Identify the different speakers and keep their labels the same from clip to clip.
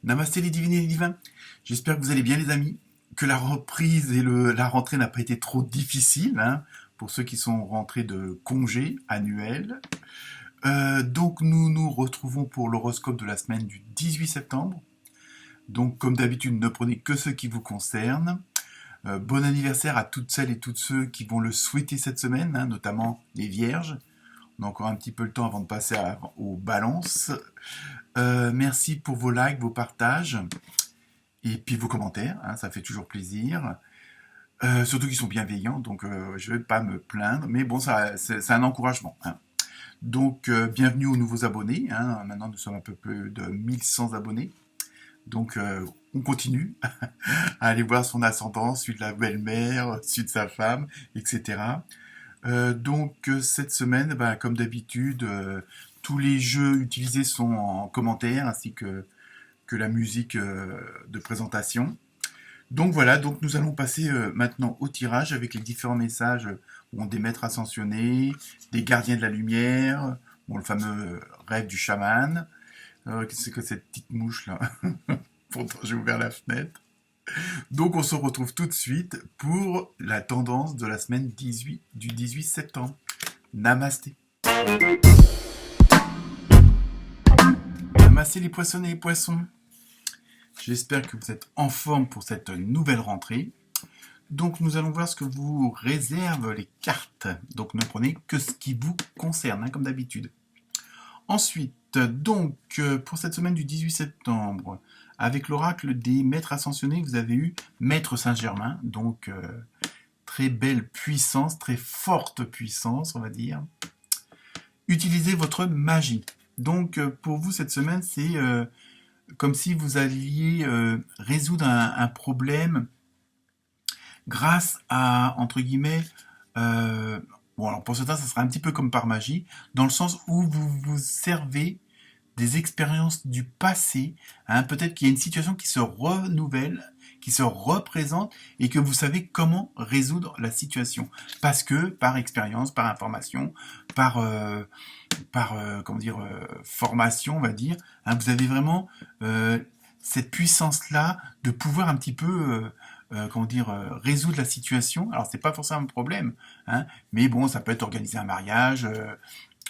Speaker 1: Namasté les divines et les divins, j'espère que vous allez bien les amis, que la reprise et la rentrée n'a pas été trop difficile, hein, pour ceux qui sont rentrés de congés annuels. Donc nous nous retrouvons pour l'horoscope de la semaine du 18 septembre. Donc comme d'habitude, ne prenez que ce qui vous concerne. Bon anniversaire à toutes celles et tous ceux qui vont le souhaiter cette semaine, hein, notamment les vierges. On a encore un petit peu le temps avant de passer aux balances. Merci pour vos likes, vos partages et puis vos commentaires, hein, ça fait toujours plaisir. Surtout qu'ils sont bienveillants, donc je ne vais pas me plaindre, mais bon, c'est un encouragement. Hein. Donc, bienvenue aux nouveaux abonnés. Hein. Maintenant, nous sommes un peu plus de 1100 abonnés. Donc, on continue à aller voir son ascendant, celui de la belle-mère, celui de sa femme, etc. Donc, cette semaine, comme d'habitude, tous les jeux utilisés sont en commentaire, ainsi que la musique de présentation. Donc voilà, donc nous allons passer maintenant au tirage avec les différents messages des maîtres ascensionnés, des gardiens de la lumière, le fameux rêve du chaman. Qu'est-ce que c'est que cette petite mouche là? Pourtant j'ai ouvert la fenêtre. Donc on se retrouve tout de suite pour la tendance de la semaine du 18 septembre. Namasté. Namasté les poissons et les poissons. J'espère que vous êtes en forme pour cette nouvelle rentrée. Donc nous allons voir ce que vous réservent les cartes. Donc ne prenez que ce qui vous concerne, hein, comme d'habitude. Ensuite, donc pour cette semaine du 18 septembre, avec l'oracle des maîtres ascensionnés, vous avez eu Maître Saint-Germain. Donc très belle puissance, très forte puissance, on va dire. Utilisez votre magie. Donc pour vous cette semaine, c'est comme si vous alliez résoudre un problème grâce à, entre guillemets, bon alors pour certains ça sera un petit peu comme par magie, dans le sens où vous vous servez des expériences du passé, hein, peut-être qu'il y a une situation qui se renouvelle, qui se représente et que vous savez comment résoudre la situation. Parce que par expérience, par information, par formation, on va dire, hein, vous avez vraiment cette puissance-là de pouvoir un petit peu résoudre la situation. Alors c'est pas forcément un problème, hein, mais bon, ça peut être organiser un mariage,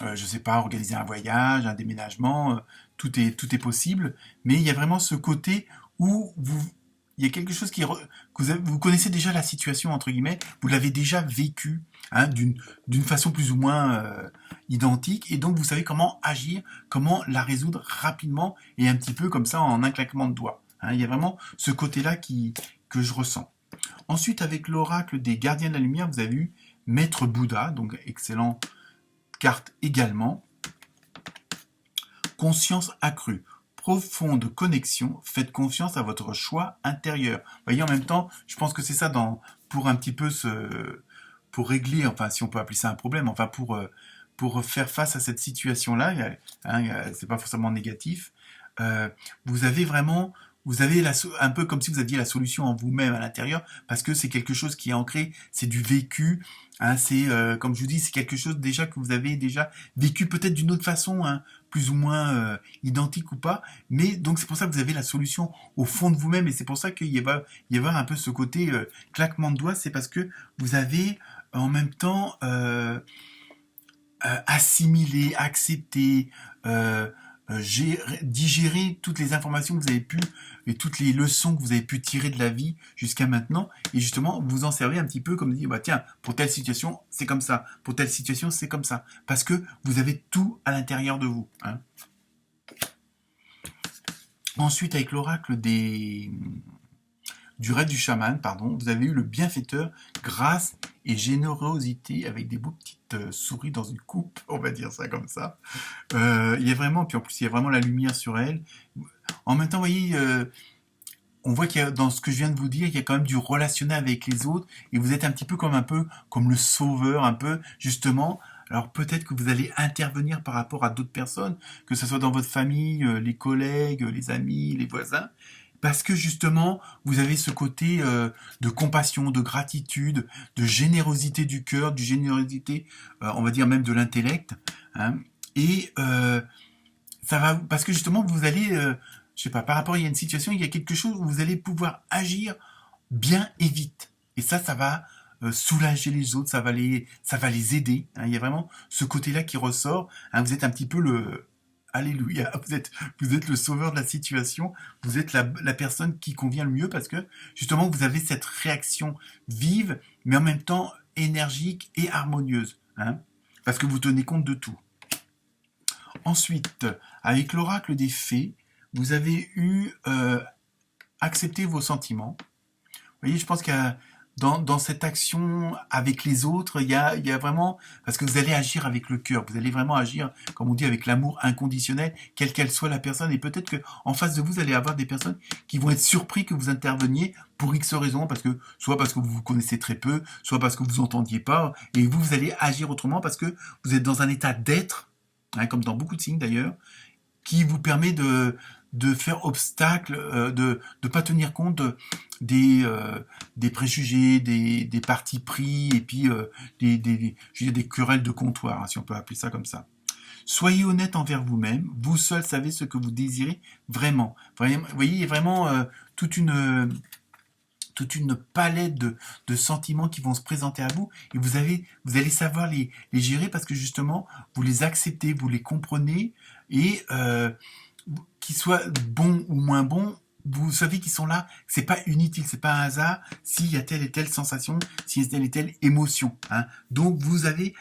Speaker 1: je sais pas, organiser un voyage, un déménagement, tout est possible, mais il y a vraiment ce côté où il y a quelque chose vous connaissez déjà la situation, entre guillemets, vous l'avez déjà vécu, hein, d'une façon plus ou moins identique, et donc vous savez comment agir, comment la résoudre rapidement, et un petit peu comme ça en un claquement de doigts. Hein, il y a vraiment ce côté-là que je ressens. Ensuite, avec l'oracle des gardiens de la lumière, vous avez eu Maître Bouddha, donc excellent carte également. Conscience accrue. Profonde connexion, faites confiance à votre choix intérieur. Vous voyez, en même temps, je pense que c'est ça pour un petit peu pour régler, enfin, si on peut appeler ça un problème, enfin, pour faire face à cette situation-là, c'est pas forcément négatif. Vous avez un peu comme si vous aviez la solution en vous-même à l'intérieur, parce que c'est quelque chose qui est ancré, c'est du vécu, hein, c'est comme je vous dis, c'est quelque chose déjà que vous avez déjà vécu peut-être d'une autre façon, hein, plus ou moins identique ou pas, mais donc c'est pour ça que vous avez la solution au fond de vous-même, et c'est pour ça qu'il y avoir un peu ce côté claquement de doigts, c'est parce que vous avez en même temps assimilé, accepté, digérer toutes les informations que vous avez pu et toutes les leçons que vous avez pu tirer de la vie jusqu'à maintenant, et justement vous en servez un petit peu comme dire tiens, pour telle situation c'est comme ça, pour telle situation c'est comme ça, parce que vous avez tout à l'intérieur de vous, hein. Ensuite, avec l'oracle du rêve du chaman, vous avez eu le bienfaiteur, grâce et générosité, avec des beaux petites souris dans une coupe, on va dire ça comme ça. Il y a vraiment, puis en plus il y a vraiment la lumière sur elle. En même temps, vous voyez, on voit qu'il y a, dans ce que je viens de vous dire, il y a quand même du relationnel avec les autres, et vous êtes un peu comme le sauveur, un peu, justement. Alors peut-être que vous allez intervenir par rapport à d'autres personnes, que ce soit dans votre famille, les collègues, les amis, les voisins, parce que justement, vous avez ce côté de compassion, de gratitude, de générosité du cœur, de générosité, on va dire même de l'intellect, hein, et ça va, parce que justement, vous allez, je sais pas, par rapport à une situation, il y a quelque chose où vous allez pouvoir agir bien et vite. Et ça va soulager les autres, ça va les aider, hein. Il y a vraiment ce côté-là qui ressort, hein. Vous êtes un petit peu le, alléluia, vous êtes le sauveur de la situation, vous êtes la personne qui convient le mieux parce que justement vous avez cette réaction vive, mais en même temps énergique et harmonieuse, hein, parce que vous tenez compte de tout. Ensuite, avec l'oracle des fées, vous avez eu accepter vos sentiments. Vous voyez, je pense qu'il y a dans cette action avec les autres, il y a vraiment, parce que vous allez agir avec le cœur, vous allez vraiment agir, comme on dit, avec l'amour inconditionnel, quelle qu'elle soit la personne, et peut-être que en face de vous, vous allez avoir des personnes qui vont être surpris que vous interveniez pour X raisons, soit parce que vous vous connaissez très peu, soit parce que vous entendiez pas, et vous allez agir autrement parce que vous êtes dans un état d'être, hein, comme dans beaucoup de signes d'ailleurs, qui vous permet de faire obstacle, de ne pas tenir compte des préjugés, des partis pris, et puis je veux dire, des querelles de comptoir, hein, si on peut appeler ça comme ça. Soyez honnête envers vous-même, vous seul savez ce que vous désirez vraiment. Vous voyez, il y a vraiment toute une palette de sentiments qui vont se présenter à vous, et vous allez savoir les gérer parce que justement, vous les acceptez, vous les comprenez, et qu'ils soient bons ou moins bons, vous savez qu'ils sont là, c'est pas inutile, c'est pas un hasard s'il y a telle et telle sensation, s'il y a telle et telle émotion, hein. Donc vous arrivez,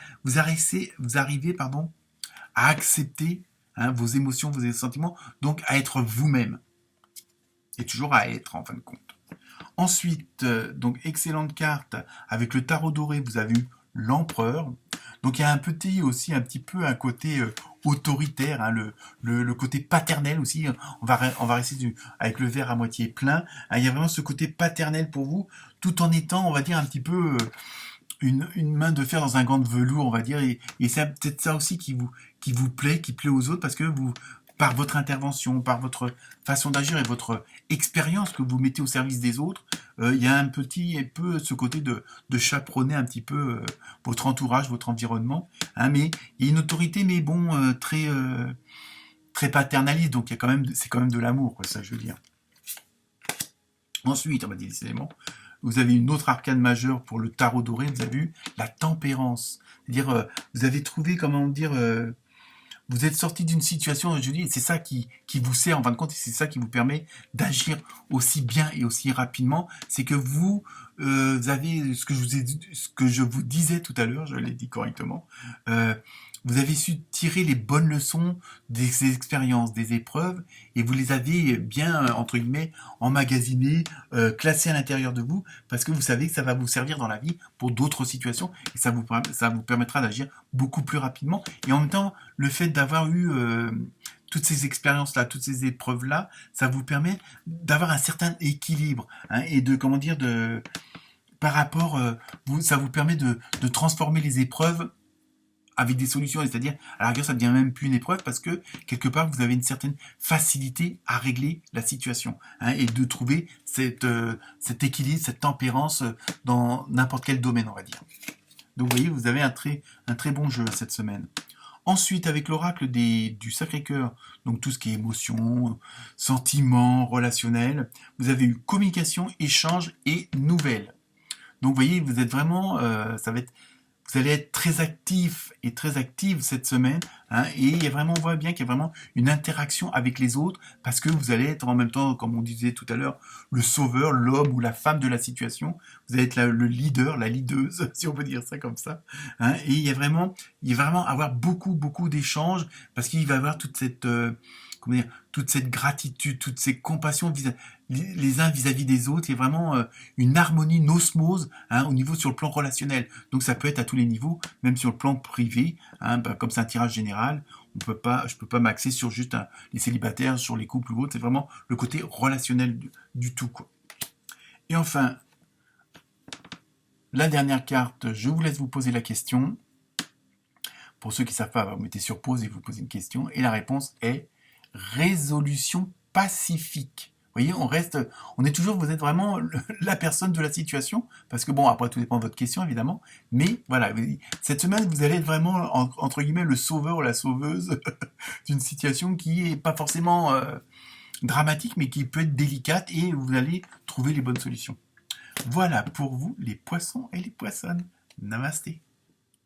Speaker 1: à accepter, hein, vos émotions, vos sentiments, donc à être vous-même, et toujours à être en fin de compte. Ensuite, donc excellente carte avec le tarot doré, vous avez eu l'empereur. Donc il y a un petit peu un côté autoritaire, hein, le côté paternel aussi. On va rester avec le verre à moitié plein, hein. Il y a vraiment ce côté paternel pour vous, tout en étant, on va dire, un petit peu une main de fer dans un gant de velours, on va dire. Et c'est peut-être ça aussi qui vous plaît, qui plaît aux autres, parce que vous, par votre intervention, par votre façon d'agir et votre expérience que vous mettez au service des autres, il y a un peu ce côté de chaperonner un petit peu votre entourage, votre environnement, hein, mais il y a une autorité, mais bon, très paternaliste, donc c'est quand même de l'amour, quoi, ça je veux dire. Ensuite, on va dire décidément, vous avez une autre arcane majeure pour le tarot doré, vous avez eu la tempérance. C'est-à-dire, vous avez trouvé, comment dire, vous êtes sorti d'une situation, je dis, et c'est ça qui vous sert en fin de compte, et c'est ça qui vous permet d'agir aussi bien et aussi rapidement, c'est que vous avez ce que je vous disais tout à l'heure, je l'ai dit correctement, vous avez su tirer les bonnes leçons des expériences, des épreuves, et vous les avez bien, entre guillemets, emmagasinées, classées à l'intérieur de vous, parce que vous savez que ça va vous servir dans la vie pour d'autres situations, et ça vous permettra d'agir beaucoup plus rapidement. Et en même temps, le fait d'avoir eu toutes ces expériences-là, toutes ces épreuves-là, ça vous permet d'avoir un certain équilibre, hein, et par rapport, ça vous permet de transformer les épreuves avec des solutions, c'est-à-dire, à la rigueur, ça devient même plus une épreuve parce que, quelque part, vous avez une certaine facilité à régler la situation, hein, et de trouver cet équilibre, cette tempérance dans n'importe quel domaine, on va dire. Donc, vous voyez, vous avez un très bon jeu cette semaine. Ensuite, avec l'oracle du Sacré-Cœur, donc tout ce qui est émotion, sentiments, relationnel, vous avez eu communication, échange et nouvelles. Donc, vous voyez, vous êtes vraiment, vous allez être très actif et très active cette semaine, hein, et on voit bien qu'il y a vraiment une interaction avec les autres, parce que vous allez être en même temps, comme on disait tout à l'heure, le sauveur, l'homme ou la femme de la situation. Vous allez être le leader, la leaduse, si on peut dire ça comme ça, hein, et il y a vraiment avoir beaucoup d'échanges, parce qu'il va y avoir toute cette gratitude, toute cette compassion les uns vis-à-vis des autres. Il y a vraiment une harmonie, une osmose, hein, au niveau sur le plan relationnel. Donc ça peut être à tous les niveaux, même sur le plan privé, hein, comme c'est un tirage général, je peux pas m'axer sur juste les célibataires, sur les couples ou autres. C'est vraiment le côté relationnel du tout, quoi. Et enfin, la dernière carte, je vous laisse vous poser la question. Pour ceux qui ne savent pas, vous mettez sur pause et vous posez une question. Et la réponse est résolution pacifique. voyez, on est toujours, vous êtes vraiment la personne de la situation, parce que bon, après tout dépend de votre question évidemment, mais voilà, cette semaine vous allez être vraiment entre guillemets le sauveur ou la sauveuse d'une situation qui est pas forcément dramatique, mais qui peut être délicate et vous allez trouver les bonnes solutions. Voilà pour vous les poissons et les poissonnes. Namasté.